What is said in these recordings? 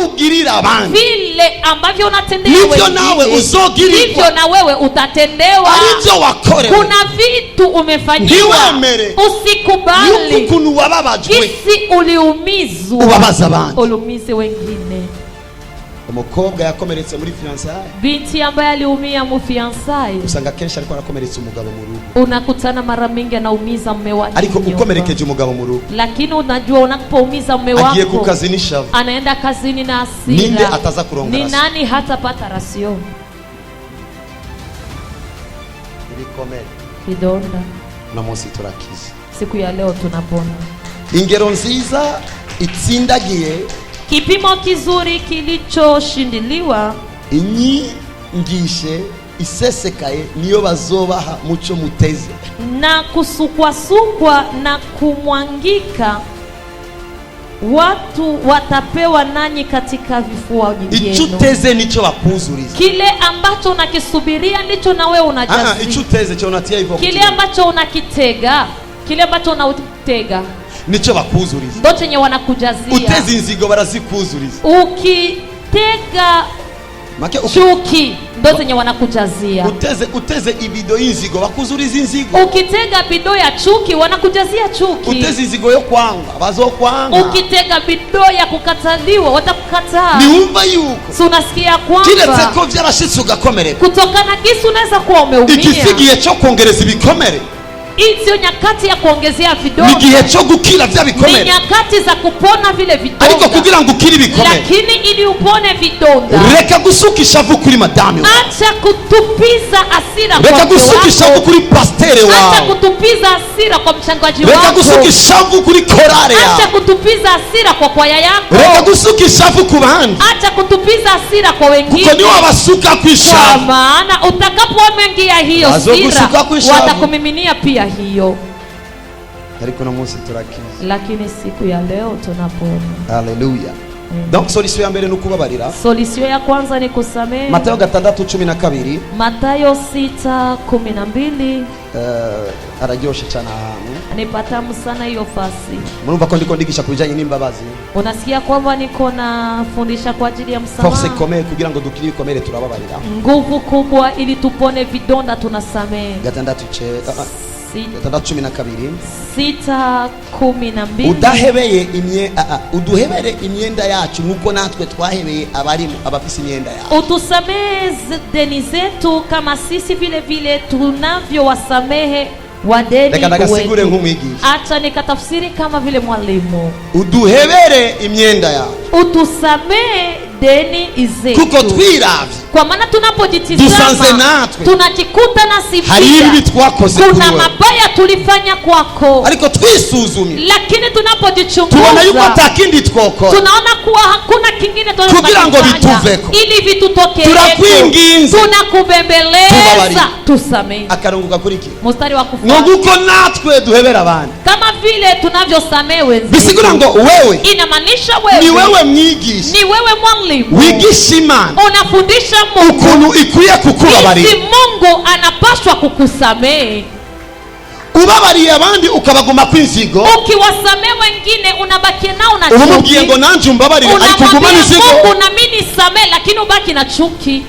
ugirira abandi, vile ambavyo unatendea nivyo nawe uzogirirwa, hivyo na wewe utatendewa. arivyo wakorewe. Kuna vitu umefanyiwa, ntiwemere usikubali yuko ukuntu wababajwe kisi uliumizwa ubabaza abandi, ulumize wengine. umukobwa yakomeretse muri fiançailles, binti ambaye aliumia mu fiançailles, usanga kenshi ariko arakomeretsa umugabo mu rugo, unakutana mara mingi anaumiza mume wake, ariko ukomerekeje umugabo mu rugo, lakini unajua unapoumiza mume wako, agiye ku kazi n'ishavu, anaenda kazini na hasira, ninde ataza kuronga ni rasio? nani hatapata rasio? ibikomere Kidonda. na munsi turakiza, Siku ya leo tunapona. ingero nziza itsindagiye, Kipimo kizuri kilichoshindiliwa, inyigishe isesekaye niyo bazobaha muco muteze, na kusukwasukwa na kumwangika watu watapewa nanyi katika vifua vyenu. icyo uteze nicyo bakuzuriza, Kile ambacho unakisubiria ndicho na wewe unajazia. icyo uteze cyo unatia hivyo, Kile ambacho unakitega, kile ambacho unautega nicyo bakuzuriza, ndio chenye wanakujazia. uteze inzigo barazikuzuriza, Ukitega make chuki ndio zenye wanakujazia. uteze ibido y'inzigo bakuzuriza inzigo, Ukitega bido ya chuki wanakujazia chuki. uteze inzigo yo kwanga bazokwanga, Ukitega bido ya kukataliwa watakukataa. niumva yuko Si unasikia kiretse kwamba ko vyarashitse ugakomereka, kutokana kisu unaweza kuwa umeumia. ikisigiye cyo kongereza ibikomere, Hii sio nyakati ya kuongezea ni vidonda, gihe cyo gukira vya ni bikomere, nyakati za kupona vile vidonda. ariko kugira ngo ukire ibikomere, Lakini ili upone vidonda, reka gusuka ishavu kuri madame wawe, acha kutupiza hasira kwa reka mke gusuka ishavu wako, kuri pastere acha wawe, kutupiza hasira kwa mchangaji reka wako, gusuka ishavu kuri korale acha yawe, kutupiza hasira kwa kwaya yako, reka gusuka ishavu ku bandi, acha kutupiza hasira kwa kuko wengine, niwe wabasuka ku kwa ishavu, maana utakapomengia hiyo Wazogusuka hasira ku ishavu. watakumiminia pia hiyo. ariko no munsi turakiza. Lakini siku ya leo tunapona. Haleluya. Donc solution ya mbere nukubabarira. Solution ya kwanza ni kusamehe. Mathayo 6:12. Mathayo 6:12. Araryoshe cyane ahantu. Ni patamu sana hiyo fasi. Murumva ko ndiko ndigisha kubijanye n'imbabazi. Unasikia kwamba niko na fundisha kwa ajili ya msamaha. Force ikomeye kugira ngo dukire ibikomere turababarira. Nguvu kubwa ili tupone vidonda tunasamehe. 6:12. 6:12. Uduhebere imyenda yacu nuko natwe twahebeye abafise imyenda yacu. Utusamehe deni zetu kama sisi vile vile tunavyowasamehe wadeni wetu. Acha nikatafsiri kama vile mwalimu. Uduhebere imyenda yacu. Utusamehe deni zetu. Kuko twiravye. Kwa maana tunapojitizama tunajikuta na sifia. Kuna mabaya tulifanya kwako. Ariko twisuzumi. Lakini tunapojichunguza tubona yuko atakindi twokora. Tunaona kuwa hakuna kingine tunachofanya ili vitutokee. Turakwinginze. Tunakubembeleza. Tusamehe. Akarongo gakuriki. Mstari wa kufuata. Nguko natwe duhebera abandi. Kama vile tunavyosamehe wenzetu. Bisigura ngo wewe. Inamaanisha wewe. Ni wewe mwigisha. Ni wewe mwalimu. Wigisha Imana. Unafundisha Mungu ukuntu ikwiye kukubabarira. Isi Mungu anapaswa kukusamehe. Ubabariye abandi ukabaguma kwinzigo. Ukiwasamehe wengine unabakia nao na chuki. Umubwiye ngo nanje umbabarire ariko uguma n'inzigo. Mungu na mimi nisamehe lakini ubaki na chuki.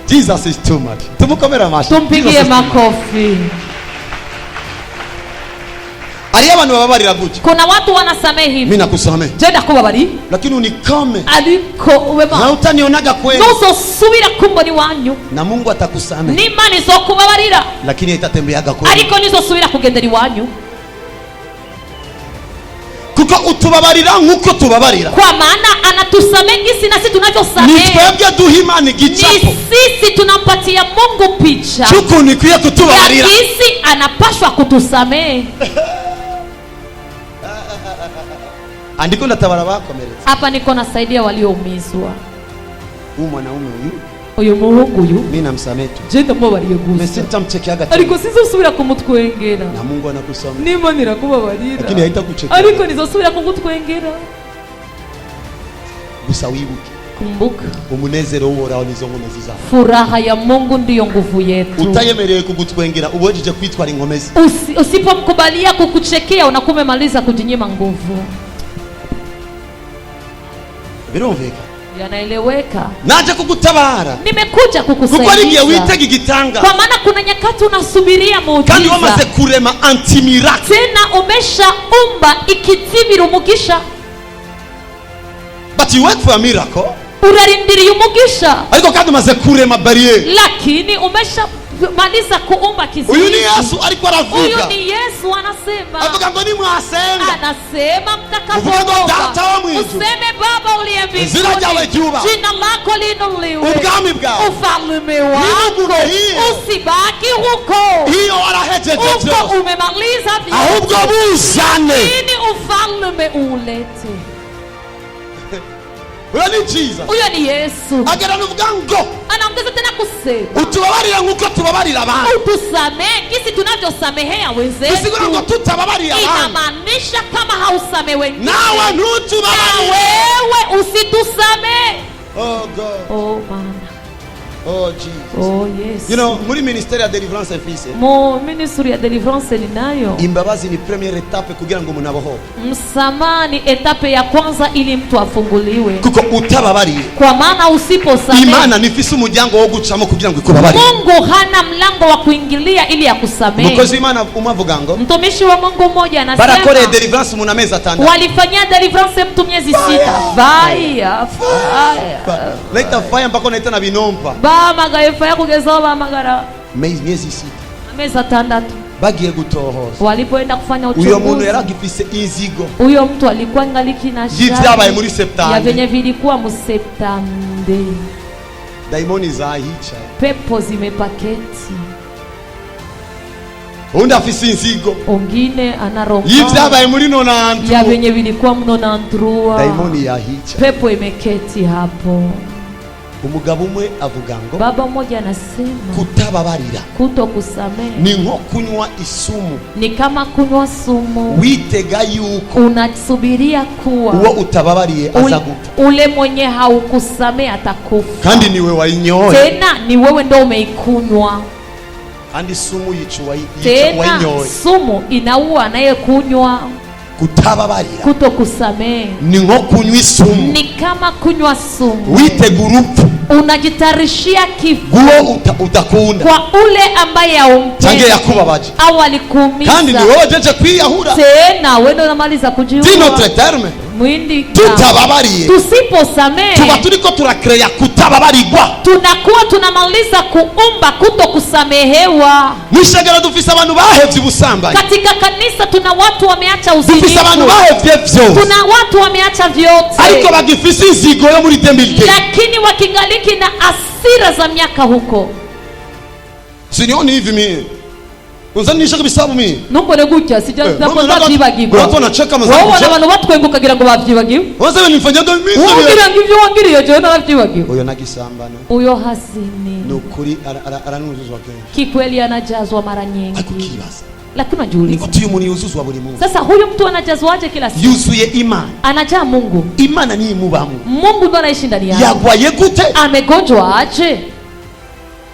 Jesus is too much. Tumukomera mashi. Tumpigie makofi. Ari abantu bababarira gute? Kuna watu wanasamehe hivi. Mimi nakusamehe. Je, ndakubabari? Lakini unikame. Aliko ubema. Na utanionaga kweli. Nuso subira kumboni wanyu. Na Mungu atakusamehe. Nima nizokubabarira. Lakini itatembeaga kweli. Aliko nizo subira kugenderi wanyu. Kuko utubabarira nkuko tubabarira. Kwa maana anatusamehe gisi na sisi tunavyosamehe. Ni twebwe duha Imana igicapo. Ni sisi tunampatia Mungu picha. Chuko nikwiye kutubabarira. Sisi anapaswa kutusamehe. Andiko natabara bakomeretse. Hapa niko nasaidia walioumizwa. Huyu mwanaume huyu. Uyu muhungu uyu. Mimi namsamehe tu. Je, ndamubariye gusa. Mimi sitamchekea gati. Ariko sizosubira kumutwengera. Na Mungu anakusamehe. Nimo nirakubabarira. Lakini haitakuchekea. Ariko nizosubira kumutwengera. Gusa wibuke. Kumbuka. Umunezero uhoraho nizo nkomezi zawe. Furaha ya Mungu ndiyo nguvu yetu. Utayemerewe kugutwengera ubojeje kwitwara inkomezi. Usipomkubalia kukuchekea unakumemaliza kujinyima nguvu. birumvika, yanaeleweka. naje kugutabara, nimekuja kukusaidia. Kuko aliye witega igitanga, kwa maana kuna nyakati unasubiria muujiza, kandi wamaze kurema anti miracle, tena umeshaumba ikitibira umugisha. But you wait for a miracle, urarindiriye umugisha, ariko kandi umaze kurema barriere, lakini umeshamaliza kuumba kizuizi. Uyu ni Yesu alikuwa aravuga. Uyu ni Yesu anasema. Avuga ngo nimwasenga, anasema mtakapoomba useme Baba uliye mbinguni, jina lako liinuliwe, ubwami bwawe, ufalme wako usibaki huko. Hiyo arahejeje huko umemaliza vyote, ahubwo buzane nini ufalme ulete. Uyo ni Jesus. Uyo ni Yesu. Agera nuvuga ngo, anaongeza tena kusema, utubabarira nkuko tubabarira abantu, utusamehe kisi tunavyosamehea wenzetu. Usigura ngo tutababarira abantu, inamaanisha kama hausamehe wengine, nawe ntutubabarire, wewe usitusamehe. Oh God. Oh man. Oh Jesus. Oh yes. You know, muri ministeri ya deliverance mfise, mu ministry ya deliverance ninayo, imbabazi ni premiere etape kugira ngo umuntu abaho. Msamaha ni etape ya kwanza ili mtu afunguliwe, kuko utababariye, kwa maana usiposamehe, Imana nifise umuryango wo gucamo kugira ngo ikubabarire. Mungu hana mlango wa kuingilia ili akusamehe. Mukozi Imana umavuga ngo, mtumishi wa Mungu mmoja anasema, barakore deliverance umuntu amezi 6, walifanyia deliverance mtu miezi 6. Fire. Later fire mpaka naita na binompa, magaifa ya kugezoba magara miezi 6, amezi 6 bagiye gutohoza. Walipoenda kufanya uchunguzi, uyo muntu yaragifise inzigo, uyo mtu alikuwa ngaliki na shari y'ivyabaye muri September, ya venye vilikuwa mu September. Daimoni zahica, pepo zimepaketi. undi afise inzigo, ongine anaroka y'ivyabaye muri 90, ya venye vilikuwa mno na ndrua, daimoni yahica, pepo imeketi hapo. Umugabo umwe avuga ngo, baba mmoja anasema, kutababarira, kutokusamehe ni nko kunywa isumu, ni kama kunywa sumu. Witega yuko unasubiria kuwa uwo utababariye azaguta, ule mwenye haukusamehe atakufa, kandi niwe wainyoye, tena ni wewe ndio umeikunywa. Kandi sumu yichwa tena sumu inaua anayekunywa. Kutababarira, kutokusamehe ni nko kunywa isumu, ni kama kunywa sumu. Witegura urupfu, unajitarishia kifo guo utakunda kwa ule ambaye haumpendi yakubabaje au alikuumiza, kandi ni wewe jeje kwiyahura, tena wewe ndio unamaliza kujiua. Tino terme mwindi tutababariye, tusiposamehe tuba turiko turakrea kutababarirwa, tunakuwa tunamaliza kuumba kutokusamehewa. Mwishagara dufise abantu bahevye ubusambanyi, katika kanisa tuna watu wameacha uzinifu, dufise abantu bahevye vyose, tuna watu wameacha vyote, ariko bagifise inzigo yo muri 2010, lakini wakingaliki na asira za miaka huko. Sinioni hivi mimi unzanisha kubisabu mimi nuko negutya sijaza kwanza byibagirwa, watu wanacheka mazamu, wao abantu batwengukagira ngo bavyibagiwe, waza nifanya ndo mimi ugira ngivyo wangiriye je na bavyibagiwe. Uyo nagisambana, uyo hasini nukuri aranuzuzwa kenshi, kikweli anajazwa mara nyingi, akukibaza lakini najiuliza nikuti umuntu yuzuzwa buri munsi. Sasa huyu mtu anajazwaje kila siku? Yuzuye imani, anajaa Mungu, imana ni mubamu, Mungu ndo anaishi ndani yake. Yagwaye gute? Amegonjwa aje?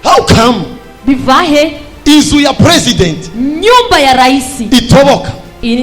How come bivahe inzu ya president, nyumba ya rais itoboka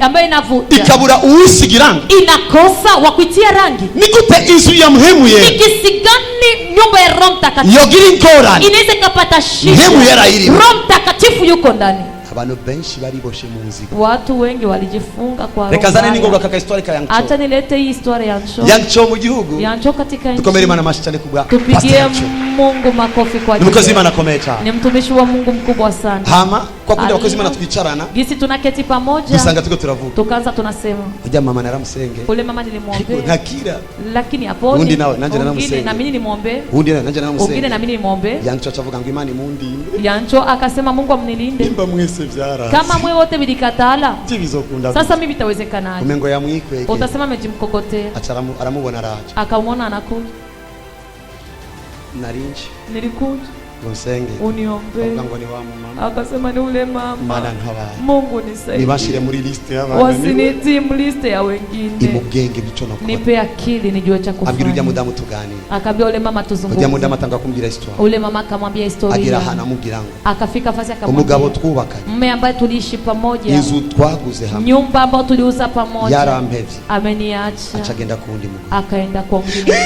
ambayo inavuja, ikabura uwusigirangi, inakosa wakuitia rangi? Nikute inzu ya muhemu ye ikisigani nyumba ya Roho Mtakatifu yogira ingorane, inaweza kapata shida, muhemu yera iri, Roho Mtakatifu yuko ndani. Abantu benshi bariboshe mu nzigo, watu wengi walijifunga kwa roho. Reka zane ningoga kaka historia ya Yancho. Acha nilete hii historia ya Yancho. Yancho mu gihugu, Yancho katika nchi. Tukomere Imana mashitani kubwa. Tupigie Mungu makofi kwa ajili. Numukozi Imana kometa. Ni mtumishi wa Mungu mkubwa sana. Hama kwa kundi wakozi Imana tukicarana, gisi tunaketi pamoja, dusanga tuko turavuga, tukaanza tunasema ujya mama naramusenge, ule mama nilimwombea nakira, lakini hapo undi nawe nanje naramusenge, na mimi nilimwombea, undi nanje naramusenge, ungine na mimi nilimwombea. Yancho achavuga ngo Imana imundinde, Yancho akasema Mungu amnilinde, imba mwese vyara kama mwe wote bilikatala bizokunda, sasa mimi bitawezekanaje? umengo ya mwikweke, utasema amejimkokotea, aramubona raje, akamwona anakuja, narinje nilikuja uniombe. Akasema ni ule mama. Mungu nisaidie. Nibashire muri liste y'abantu. Wasiniti mu liste ya wengine. Imugenge bicho nakora. Nipe akili nijue cha kufanya. Abwira ujya mudamu tugani. Akaambia ule mama tuzungumze. Ujya mudamu atanga kumbira histoire. Ule mama akamwambia historia. Agira hana mugira ngo. Akafika fasi akamwambia. Umugabo twubakanye. Mume ambaye tuliishi pamoja. Inzu twaguze hamwe. Nyumba ambayo tuliuza pamoja. Yarampevye. Ameniacha. Acagenda kundi mugo. Akaenda kwa mwingine.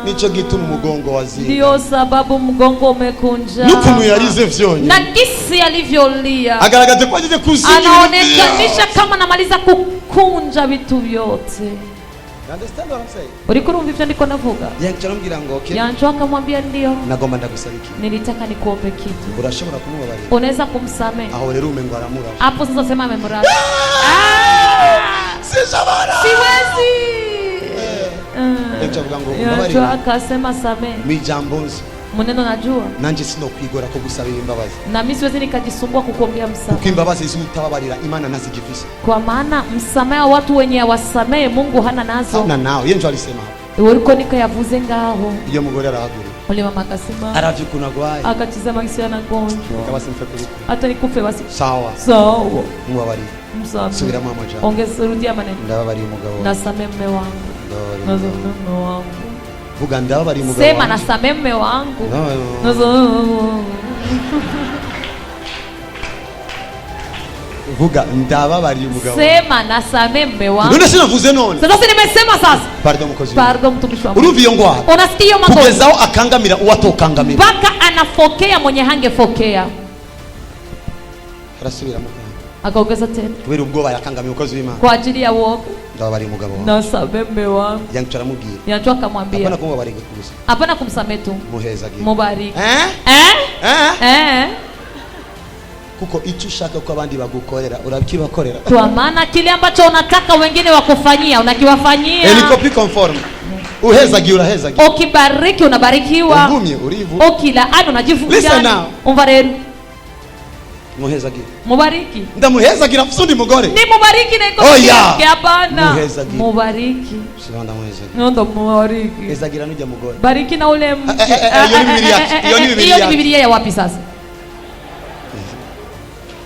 Nicho gituma umugongo wazinga. Ndio sababu mgongo umekunja. Nukuntu yarize vyonye. Na kisi alivyolia. Agaragaje kwa jeje kuzinga. Anaonekanisha kama namaliza kukunja vitu vyote. Understand what I'm saying? Uriko urumva ivyo ndiko navuga? Yanchambwira ngo okay. Yancho akamwambia ndio. Nagomba ndagusabiki. Nilitaka nikuombe kitu. Urashobora kumubabarira. Unaweza kumsamehe. Aho rero umengo aramura. Hapo sasa sema amemradi. Sishabara. Siwezi. Yancho akasema samehe. Mijambonzi. Muneno najua. Nanje sino kwigora ko gusabira imbabazi. Na mimi siwezi nikajisumbua kukuombea msamaha. Kuko imbabazi z'utababarira Imana nazigifise. Kwa maana msamaha wa watu wenye wasamehe Mungu hana nazo. Hana nao. Yenjo alisema hapo. Uriko nikayavuze ngaho. Iyo mugore arahagura. Ule mama akasema. Aravye kunagwaye. Akatizama kisiana gonjwa. Akabasi mfe kuruka. Hata nikufe basi. Sawa. Sawa. Mubabarira. Msamaha. Subira mama ja. Ongerudia maneno. Ndababariye umugabo. Nasamehe mume wangu. Nasamehe mume wangu. Vuga ndababariye umugabo. Sema nasamehe mume wangu. Vuga ndababariye umugabo. Sema nasamehe mume wangu. None sinavuze none. Sasa nimesema sasa. Pardon mukozi. Pardon mtumishi wangu. Urumva iyo ngwara. Unasikia hiyo makosa. Kugezaho akangamira uwatokangamira. Baka anafokea mwenye hangefokea. Arasubira mu. Akaongeza tena. Kubera ubwoba yakangamira ukozi w'Imana. Kwa ajili ya woga. Ndababariye umugabo. Nasamehe mume wangu. Yancho aramubwira. Yancho akamwambia. Hapana kumbabarira kurusa. Hapana kumsamehe tu. Muhezagire. Mubariki. Kuko icyo ushaka ko abandi bagukorera urakibakorera. Kwa maana kile ambacho unataka wengine wakufanyia unakiwafanyia. Copy conform. Uhezagira urahezagira. Ukibariki unabarikiwa. Uvumye urivu. Ukilaani unajivunia. Listen now. Umva rero. Muhezagira. Mubariki. Ndamuhezagira fundi mugore. Ni mubariki na iko yake hapana. Muhezagira. Mubariki. Sibanda muhezagira. Nondo mubariki. Hezagira nujya mugore. Bariki na ule Iyo ni Biblia ya wapi sasa?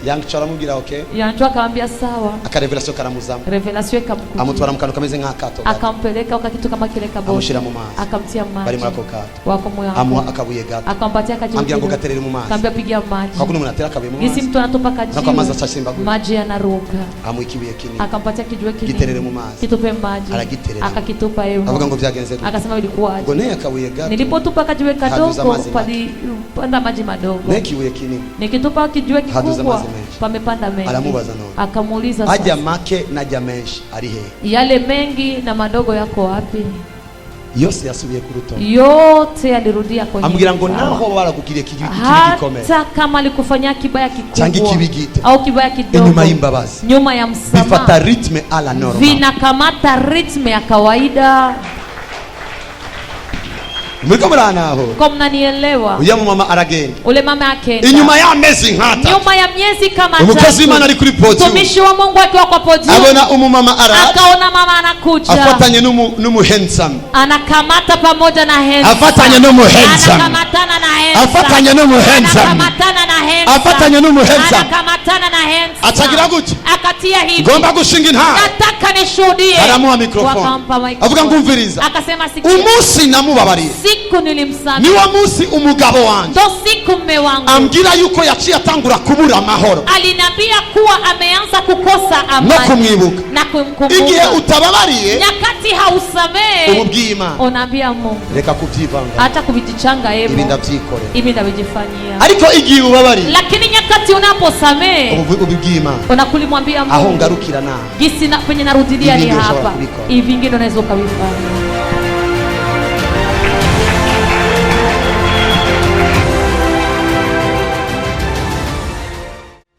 Yancho aramubwira okay. Yancho akamwambia sawa. Akarevelation karamuzama. Revelation ikamkuja. Amutwara mukano kameze nk'akato. Akampeleka ukakitu kama kile kaboni. Amushira mu mazi. Akamtia maji. Bari muri ako kato. Wako moyo. Amwa akabuye gato. Akampatia kajiwe. Ambia ngo gaterere mu mazi. Akambia pigia maji. Hakuna umuntu atera kabuye mu mazi. Gisi mtu anatupa kajiwe. Nako amazi acasimba gute. Maji yanaruka. Amwikibuye kinini. Akampatia kijiwe kinini. Giterere mu mazi. Kitupe maji. Aragiterera. Akakitupa yeye. Avuga ngo vyagenze gute. Akasema ilikuwaje. Ngo ne akabuye gato. Nilipotupa kajiwe kadogo palipanda maji madogo. Ne kibuye kinini. Nikitupa kijiwe kikubwa pamepanda mengi. Aramubaza none. Akamuuliza aja make na menshi ari he? Yale mengi na madogo yako wapi? Yose yasubiye ku rutonde. Yote yalirudia kwenye. Ambwira ngo naho barakugiriye kibi gikomeye. Hata kama alikufanyia kibaya kikubwa. Changi kibigito. Au kibaya kidogo. Nyuma y'imbabazi. Nyuma ya msamaha. Bifata ritme ala normal. Vinakamata ritme ya kawaida. Mwiko murana aho. Kwa mnanielewa. Uya mama aragenda. Ule mama akenda. Inyuma ya miezi nkata. Nyuma ya miezi kama tatu. Umukozi w'Imana ari kuri podium. Tumishi wa Mungu akiwa kwa podium. Abona umumama ara. Akaona mama anakuja. Afatanye numu handsome. Anakamata pamoja na handsome. Afatanye numu handsome. Anakamatana na handsome. Afatanye numu handsome. Anakamatana na handsome. Afatanye numu handsome. Anakamatana na handsome. Atagira gute? Akatia hivi. Ngomba gushinga intara. Nataka nishuhudie. Aramuha microphone. Avuga ngumviriza. Akasema sikia. Umunsi namubabariye. Siku nilimsamehe. Ni wa munsi umugabo wanjye. Ndo siku mume wangu. Ambwira yuko yaciye atangura kubura amahoro. Aliniambia kuwa ameanza kukosa amani. No kumwibuka. Na kumkumbuka. Igihe utababariye. Nyakati hausamehe. Umubwiye Imana. Unaambia Mungu. Reka kubyivanga. Hata kubijichanga yebo. Ibi ndabyikore. Ibi ndabijifanyia. Ariko igihe ubabariye. Lakini nyakati unaposamehe. Ubibwiye Imana. Unakulimwambia Mungu. Aho ngarukira na. Gisi na penye narudilia ni hapa. Hivi vingine unaweza ukavifanya.